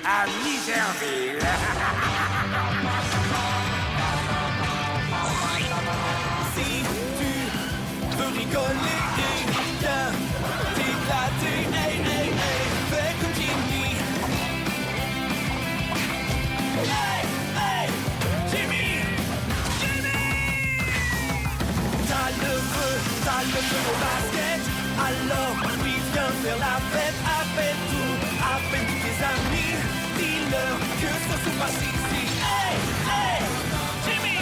à Miserville. Si tu veux rigoler et bien t'éclater, hey, hey, hey, fais comme Jimmy. Hey, hey, Jimmy, Jimmy. T'as le feu au basket, alors oui, viens faire la fête, appelle tous tes amis, dis-leur que ça se passe ici. Hey, hey, Jimmy,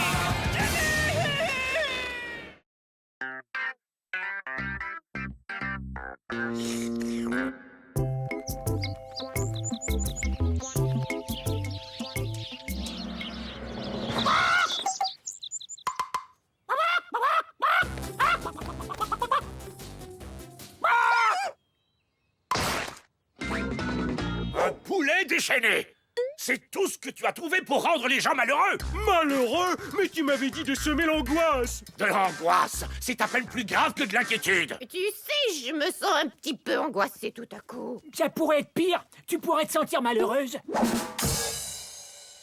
Un poulet déchaîné. C'est tout ce que tu as trouvé pour rendre les gens malheureux. Malheureux? Mais tu m'avais dit de semer l'angoisse! De l'angoisse, c'est à peine plus grave que de l'inquiétude. Tu sais, je me sens un petit peu angoissée tout à coup. Ça pourrait être pire. Tu pourrais te sentir malheureuse.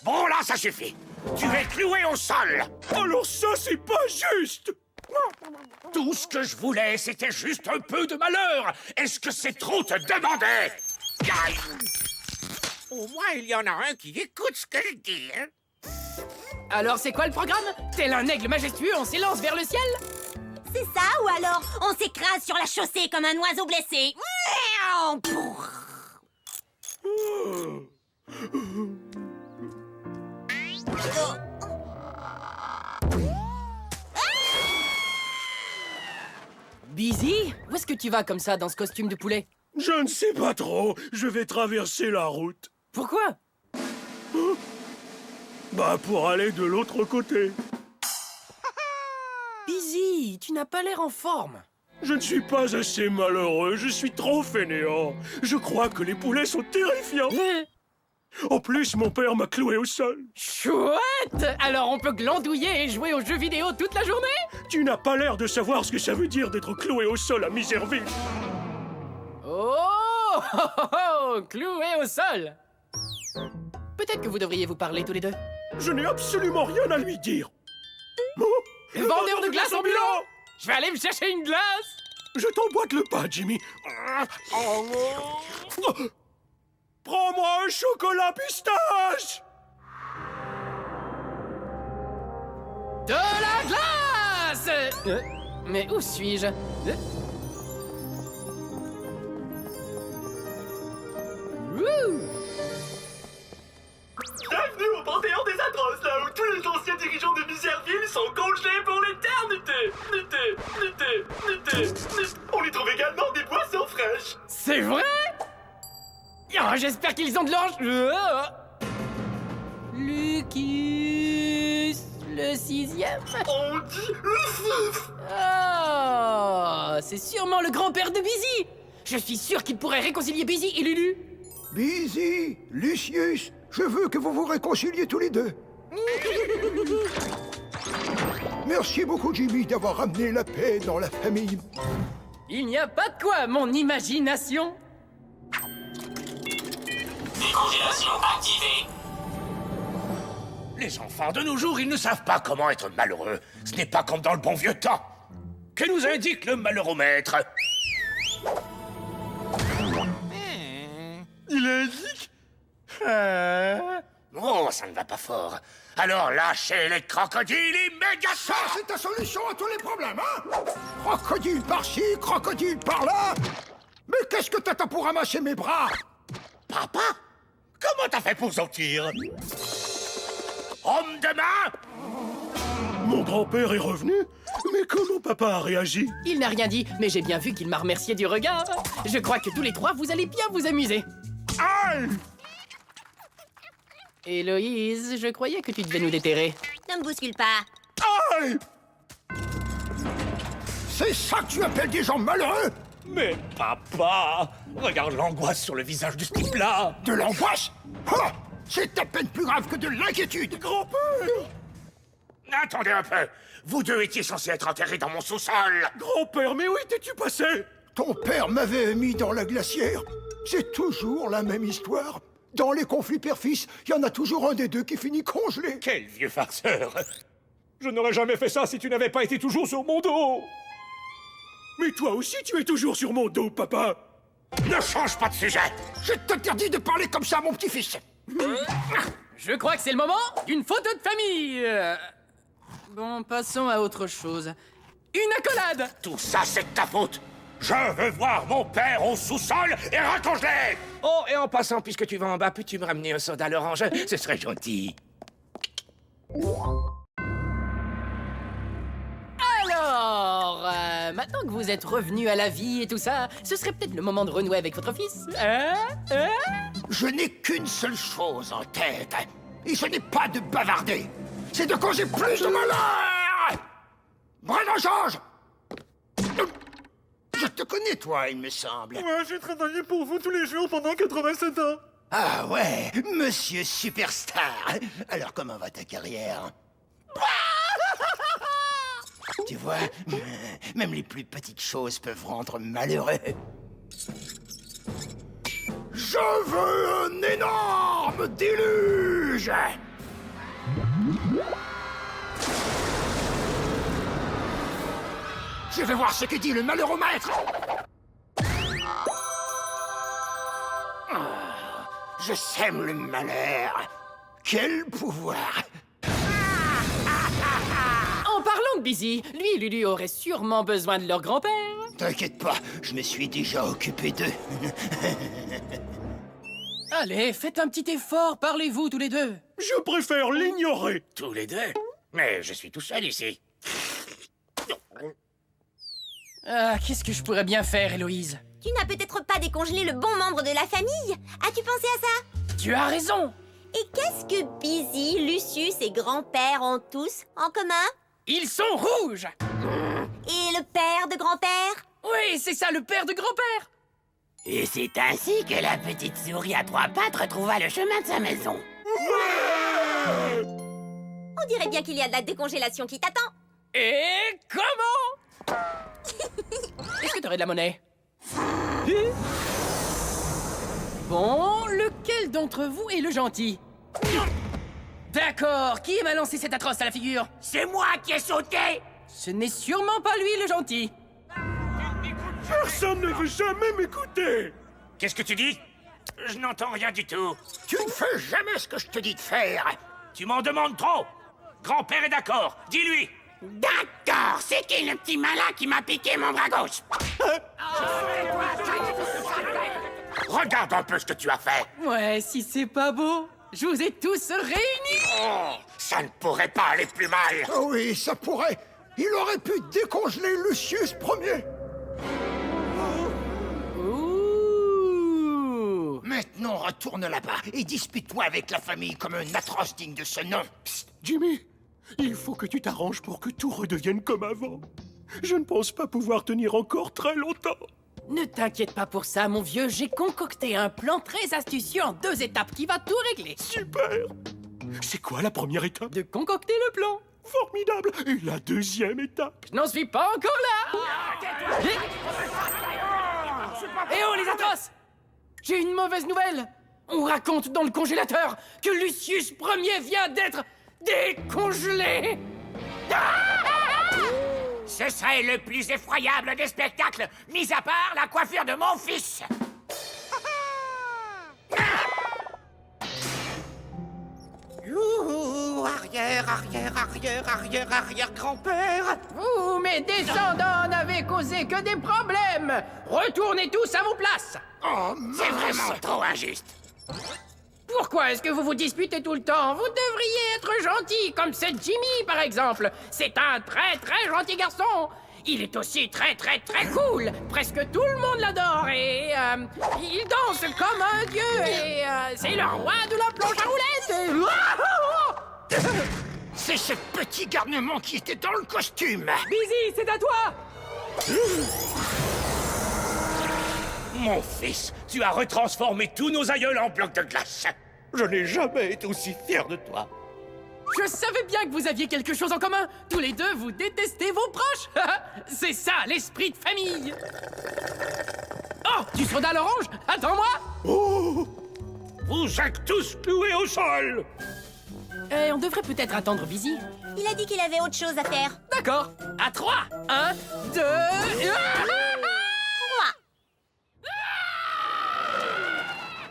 Bon là, ça suffit. Tu es cloué au sol. Alors ça, c'est pas juste! Tout ce que je voulais, c'était juste un peu de malheur. Est-ce que c'est trop te demander? Aïe. Au moins, il y en a un qui écoute ce que je dis, hein? Alors c'est quoi le programme? Tel un aigle majestueux, on s'élance vers le ciel? C'est ça, ou alors on s'écrase sur la chaussée comme un oiseau blessé. Busy, où est-ce que tu vas comme ça dans ce costume de poulet? Je ne sais pas trop. Je vais traverser la route. Pourquoi? Bah, pour aller de l'autre côté. Busy, tu n'as pas l'air en forme. Je ne suis pas assez malheureux. Je suis trop fainéant. Je crois que les poulets sont terrifiants. En plus, mon père m'a cloué au sol. Chouette! Alors on peut glandouiller et jouer aux jeux vidéo toute la journée? Tu n'as pas l'air de savoir ce que ça veut dire d'être cloué au sol à Miserville. Oh, oh, oh, oh, cloué au sol. Peut-être que vous devriez vous parler tous les deux. Je n'ai absolument rien à lui dire. Oh, Vendeur de glace ambulant! Je vais aller me chercher une glace! je t'emboîte le pas, Jimmy. Prends-moi un chocolat pistache! De la glace! Mais où suis-je? Wouh! Bienvenue au Panthéon des Atroces, là où tous les anciens dirigeants de Miserville sont congelés pour l'éternité. On y trouve également des boissons fraîches. C'est vrai? Oh, j'espère qu'ils ont de l'ange... Lucas... le 6e? On dit le fif. Oh, c'est sûrement le grand-père de Busy! Je suis sûr qu'il pourrait réconcilier Busy et Lulu! Busy, Lucius, je veux que vous vous réconciliez tous les deux. Merci beaucoup, Jimmy, d'avoir ramené la paix dans la famille. Il n'y a pas de quoi, mon imagination! Décongélation activée. Les enfants de nos jours, ils ne savent pas comment être malheureux. Ce n'est pas comme dans le bon vieux temps. Que nous indique le malheuromètre? Il indique. Oh, ça ne va pas fort. Alors lâchez les crocodiles immédiatement! Ça, c'est ta solution à tous les problèmes, hein? Crocodile par-ci, crocodile par-là. Mais qu'est-ce que t'attends pour ramasser mes bras? Papa? Comment t'as fait pour sortir? Homme de main? Mon grand-père est revenu? Mais comment papa a réagi? Il n'a rien dit, mais j'ai bien vu qu'il m'a remercié du regard. Je crois que tous les trois, vous allez bien vous amuser. Aïe! Héloïse, je croyais que tu devais nous déterrer. Ne me bouscule pas. Aïe! C'est ça que tu appelles des gens malheureux? Mais papa! Regarde l'angoisse sur le visage de ce type-là! De l'angoisse? Ah! C'est à peine plus grave que de l'inquiétude. Grand-père! Attendez un peu! Vous deux étiez censés être enterrés dans mon sous-sol! Grand-père, mais où étais-tu passé? Ton père m'avait mis dans la glacière. C'est toujours la même histoire. Dans les conflits père-fils, il y en a toujours un des deux qui finit congelé. Quel vieux farceur! Je n'aurais jamais fait ça si tu n'avais pas été toujours sur mon dos. Mais toi aussi, tu es toujours sur mon dos, papa. Ne change pas de sujet! Je t'interdis de parler comme ça à mon petit-fils. Je crois que c'est le moment d'une photo de famille. Bon, passons à autre chose. Une accolade. Tout ça, c'est de ta faute! Je veux voir mon père au sous-sol et raconte-les! Oh, et en passant, puisque tu vas en bas, peux-tu me ramener un soda à l'orange? Ce serait gentil. Alors, maintenant que vous êtes revenu à la vie et tout ça, ce serait peut-être le moment de renouer avec votre fils. Je n'ai qu'une seule chose en tête. Et ce n'est pas de bavarder. C'est de causer plus de malheur. Brandon George! Je te connais, toi, il me semble. Ouais, j'ai travaillé pour vous tous les jours pendant 87 ans. Ah ouais, monsieur Superstar. Alors, comment va ta carrière? Tu vois, même les plus petites choses peuvent rendre malheureux. Je veux un énorme déluge! Je vais voir ce que dit le malheureux maître! Ah, je sème le malheur. Quel pouvoir! En parlant de Busy, lui et Lulu auraient sûrement besoin de leur grand-père. T'inquiète pas, je me suis déjà occupé d'eux. Allez, faites un petit effort, parlez-vous tous les deux. Je préfère l'ignorer. Tous les deux? Mais je suis tout seul ici. Ah, qu'est-ce que je pourrais bien faire, Héloïse? Tu n'as peut-être pas décongelé le bon membre de la famille? As-tu pensé à ça? Tu as raison. Et qu'est-ce que Busy, Lucius et grand-père ont tous en commun? Ils sont rouges. Et le père de grand-père? Oui, c'est ça, le père de grand-père. Et c'est ainsi que la petite souris à trois pattes retrouva le chemin de sa maison. On dirait bien qu'il y a de la décongélation qui t'attend. Et comment? Est-ce que t'aurais de la monnaie? Bon, lequel d'entre vous est le gentil? D'accord, qui m'a lancé cette atroce à la figure? C'est moi qui ai sauté! Ce n'est sûrement pas lui le gentil. Personne ne veut jamais m'écouter. Qu'est-ce que tu dis? Je n'entends rien du tout. Tu ne fais jamais ce que je te dis de faire. Tu m'en demandes trop. Grand-père est d'accord. Dis-lui. D'accord, c'est qui le petit malin qui m'a piqué mon bras gauche? Regarde un peu ce que tu as fait. Ouais, si c'est pas beau, je vous ai tous réunis. Oh, ça ne pourrait pas aller plus mal. Oh oui, ça pourrait. Il aurait pu décongeler Lucius Ier. Ouh. Maintenant, retourne là-bas et dispute-toi avec la famille comme un atroce digne de ce nom. Psst, Jimmy, il faut que tu t'arranges pour que tout redevienne comme avant. Je ne pense pas pouvoir tenir encore très longtemps. Ne t'inquiète pas pour ça, mon vieux, j'ai concocté un plan très astucieux en 2 étapes qui va tout régler. Super. C'est quoi la première étape? De concocter le plan. Formidable. Et la deuxième étape? Je n'en suis pas encore là. Eh oh, les atroces! J'ai une mauvaise nouvelle. On raconte dans le congélateur que Lucius Ier vient d'être décongelé. Ce serait le plus effroyable des spectacles, mis à part la coiffure de mon fils. Youhou, arrière-grand-père. Vous, mes descendants, n'avez causé que des problèmes. Retournez tous à vos places. Oh, C'est vraiment trop injuste. Pourquoi est-ce que vous vous disputez tout le temps? Vous devriez être gentil, comme c'est Jimmy, par exemple. C'est un très très gentil garçon. Il est aussi très très très cool. Presque tout le monde l'adore et il danse comme un dieu et c'est le roi de la planche à roulettes. c'est ce petit garnement qui était dans le costume. Busy, c'est à toi. Mon fils, tu as retransformé tous nos aïeuls en blocs de glace. Je n'ai jamais été aussi fier de toi. Je savais bien que vous aviez quelque chose en commun. Tous les deux, vous détestez vos proches. C'est ça, l'esprit de famille. Oh, du soda à l'orange? Attends-moi. Oh! Vous êtes tous cloués au sol! On devrait peut-être attendre Busy. Il a dit qu'il avait autre chose à faire. D'accord. À 3. 1, 2...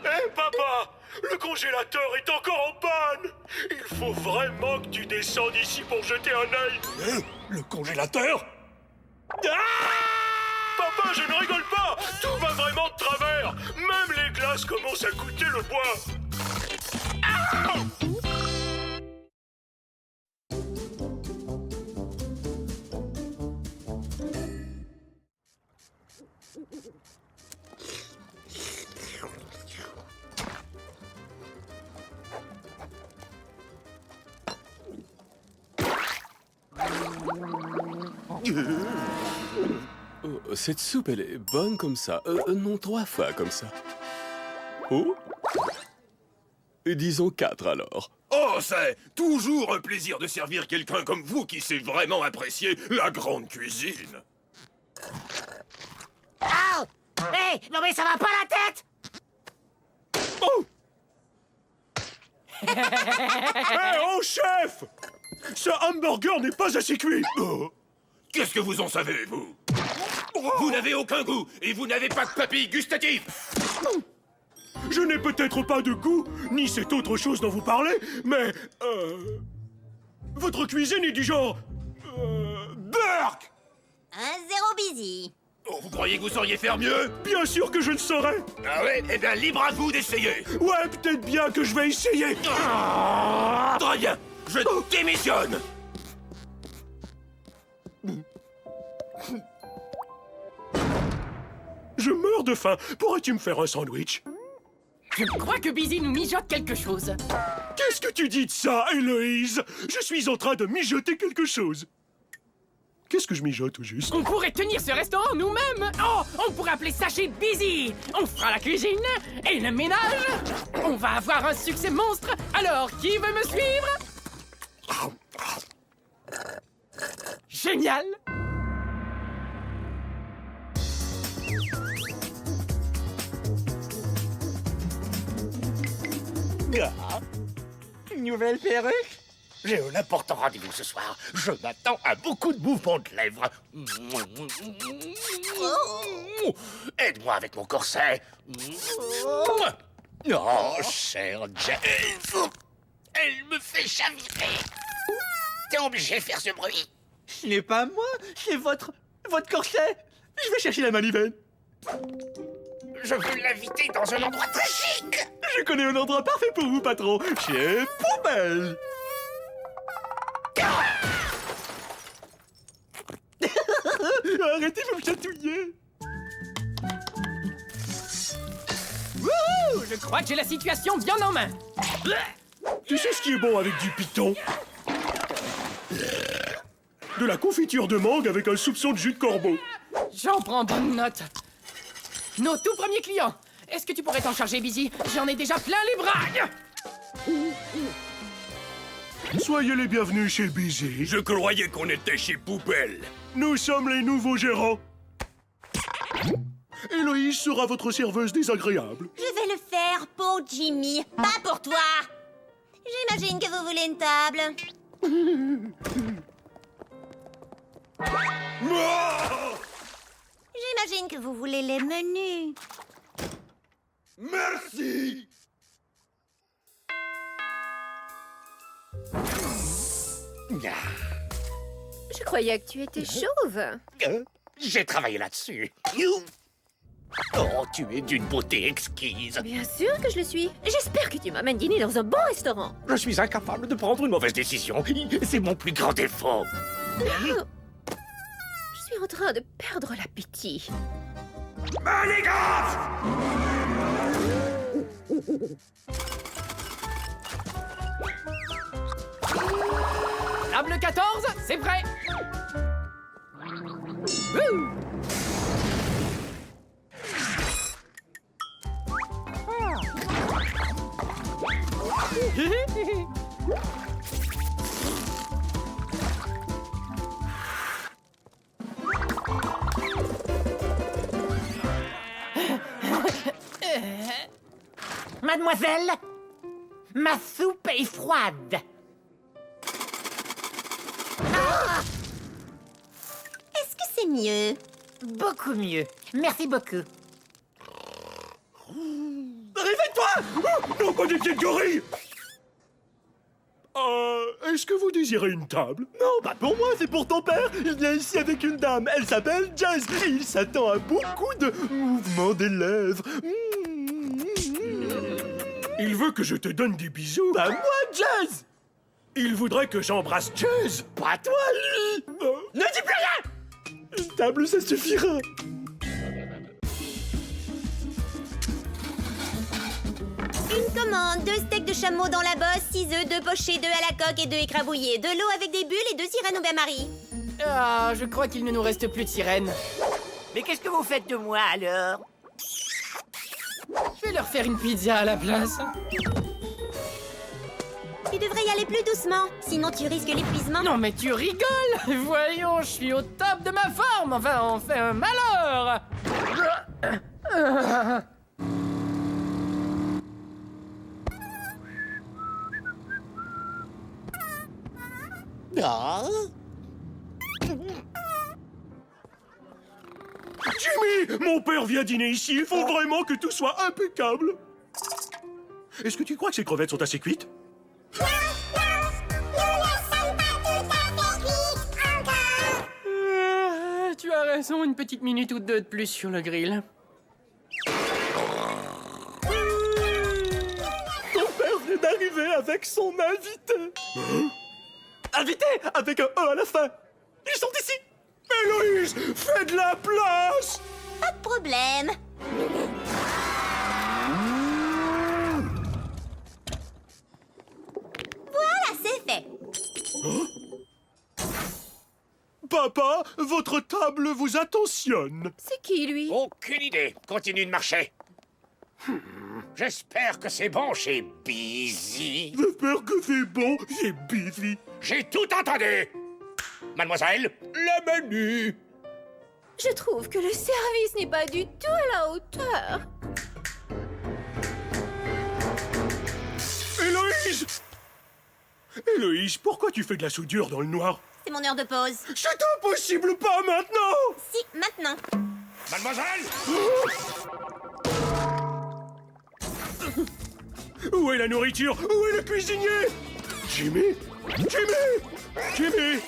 Hé, papa! Le congélateur est encore en panne! Il faut vraiment que tu descendes ici pour jeter un œil! Le congélateur? Papa, je ne rigole pas! Tout va vraiment de travers! Même les glaces commencent à goûter le bois! Oh, cette soupe, elle est bonne comme ça. Non, 3 fois comme ça. Oh? Et disons 4 alors. Oh, c'est toujours un plaisir de servir quelqu'un comme vous qui sait vraiment apprécier la grande cuisine. Ah! Hé, non mais ça va pas la tête! Oh! Hé, oh, chef! Ce hamburger n'est pas assez cuit. Oh. Qu'est-ce que vous en savez, vous? Vous n'avez aucun goût et vous n'avez pas de papilles gustatives. Je n'ai peut-être pas de goût, ni cette autre chose dont vous parlez, mais... votre cuisine est du genre... Burk! 1-0 Busy. Oh, vous croyez que vous sauriez faire mieux? Bien sûr que je le saurais. Ah ouais? Eh bien, libre à vous d'essayer. Ouais, peut-être bien que je vais essayer. Très bien, je démissionne. Je meurs de faim. Pourrais-tu me faire un sandwich? Je crois que Busy nous mijote quelque chose. Qu'est-ce que tu dis de ça, Héloïse? Je suis en train de mijoter quelque chose. Qu'est-ce que je mijote au juste? On pourrait tenir ce restaurant nous-mêmes. Oh, on pourrait appeler ça chez Busy. On fera la cuisine et le ménage. On va avoir un succès monstre. Alors, qui veut me suivre? Génial. Une nouvelle perruque? J'ai un important rendez-vous ce soir. Je m'attends à beaucoup de mouvements de lèvres. Aide-moi avec mon corset. Oh, chère Jane. Elle me fait chavirer. T'es obligé de faire ce bruit. Ce n'est pas moi, c'est votre corset. Je vais chercher la manivelle. Je veux l'inviter dans un endroit très chic. Je connais un endroit parfait pour vous, patron. Chez Poubelle. Arrêtez de me chatouiller. Wouhou, je crois que j'ai la situation bien en main. Tu sais ce qui est bon avec du python? De la confiture de mangue avec un soupçon de jus de corbeau. J'en prends bonne note. Nos tout premiers clients. Est-ce que tu pourrais t'en charger, Busy? J'en ai déjà plein les bras. Soyez les bienvenus chez Busy. Je croyais qu'on était chez Poubelle. Nous sommes les nouveaux gérants. Héloïse sera votre serveuse désagréable. Je vais le faire pour Jimmy, pas pour toi. J'imagine que vous voulez une table. J'imagine que vous voulez les menus. Merci. Je croyais que tu étais chauve. J'ai travaillé là-dessus. Oh, tu es d'une beauté exquise. Bien sûr que je le suis. J'espère que tu m'amènes dîner dans un bon restaurant. Je suis incapable de prendre une mauvaise décision. C'est mon plus grand défaut. Je suis en train de perdre l'appétit. Manigance! Table 14, c'est prêt. Wouh! Mademoiselle, ma soupe est froide. Est-ce que c'est mieux? Beaucoup mieux. Merci beaucoup. Réveille-toi! Non, pas des pieds de gorille! Est-ce que vous désirez une table? Non, pas pour moi, c'est pour ton père. Il vient ici avec une dame. Elle s'appelle Jazz. Et il s'attend à beaucoup de mouvements des lèvres. Il veut que je te donne des bisous. Bah moi, Jazz! Il voudrait que j'embrasse Jazz. Pas toi, lui! Ne dis plus rien! Une table, ça suffira. Une commande, 2 steaks de chameau dans la bosse, 6 œufs, 2 pochés, 2 à la coque et 2 écrabouillés, de l'eau avec des bulles et 2 sirènes au bain-marie. Ah, je crois qu'il ne nous reste plus de sirènes. Mais qu'est-ce que vous faites de moi, alors? Je vais leur faire une pizza à la place. Tu devrais y aller plus doucement, sinon tu risques l'épuisement. Non mais tu rigoles! Voyons, je suis au top de ma forme. Enfin, on fait un malheur. Jimmy! Mon père vient dîner ici. Il faut vraiment que tout soit impeccable. Est-ce que tu crois que ces crevettes sont assez cuites? Tu as raison, une petite minute ou deux de plus sur le grill. Ton père vient d'arriver avec son invité. Invité avec un E à la fin. Ils sont ici. Héloïse, fais de la place! Pas de problème. Voilà, c'est fait. Papa, votre table vous attentionne. C'est qui, lui? Aucune idée. Continue de marcher. J'espère que c'est bon chez Busy. J'espère que c'est bon, c'est busy. J'ai tout entendu. Mademoiselle, le menu. Je trouve que le service n'est pas du tout à la hauteur. Héloïse! Héloïse, pourquoi tu fais de la soudure dans le noir? C'est mon heure de pause. C'est impossible, pas maintenant! Si, maintenant. Mademoiselle! Où est la nourriture? Où est le cuisinier? Jimmy? Jimmy! Jimmy!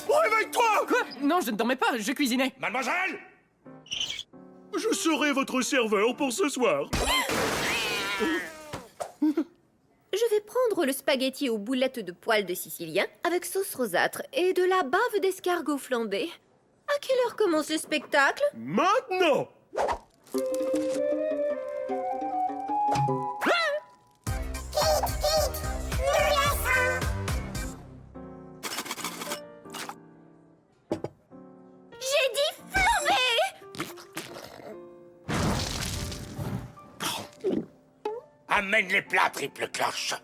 Réveille-toi! Quoi? Non, je ne dormais pas, je cuisinais. Mademoiselle! Je serai votre serveur pour ce soir. Je vais prendre le spaghetti aux boulettes de poils de sicilien avec sauce rosâtre et de la bave d'escargot flambé. À quelle heure commence le spectacle? Maintenant! J'ai dit flambé! Amène les plats, triple cloche.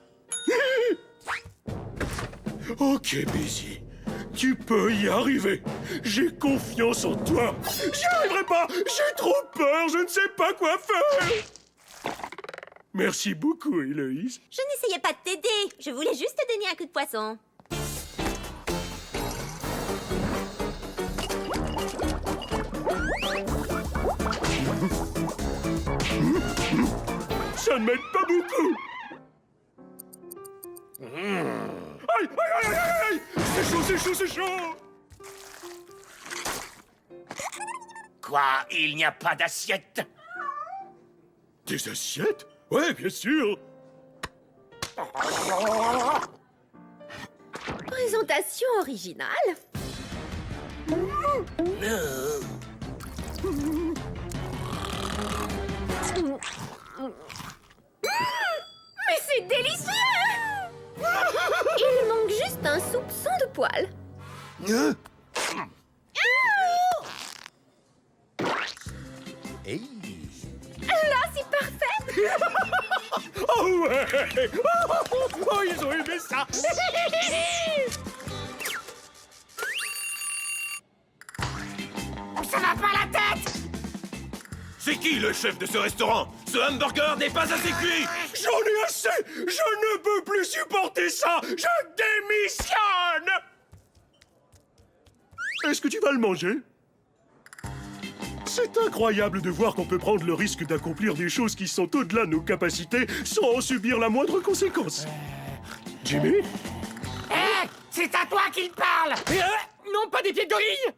Ok, Busy. Tu peux y arriver. J'ai confiance en toi. J'y arriverai pas. J'ai trop peur. Je ne sais pas quoi faire. Merci beaucoup, Héloïse. Je n'essayais pas de t'aider. Je voulais juste te donner un coup de poisson. Ça ne m'aide pas beaucoup. Aïe, aïe, aïe, aïe, aïe. C'est chaud, c'est chaud, c'est chaud. Quoi? Il n'y a pas d'assiette? Des assiettes? Ouais, bien sûr. Présentation originale. Mais c'est délicieux! Il manque juste un soupçon de poil. Là, c'est parfait! Oh ouais. Oh, ils ont aimé ça. Ça va pas la tête! C'est qui le chef de ce restaurant? Ce hamburger n'est pas assez cuit! J'en ai assez! Je ne peux plus supporter ça! Je démissionne! Est-ce que tu vas le manger? C'est incroyable de voir qu'on peut prendre le risque d'accomplir des choses qui sont au-delà de nos capacités sans en subir la moindre conséquence. Jimmy? Hé, c'est à toi qu'il parle. Non, pas des pieds de gorille.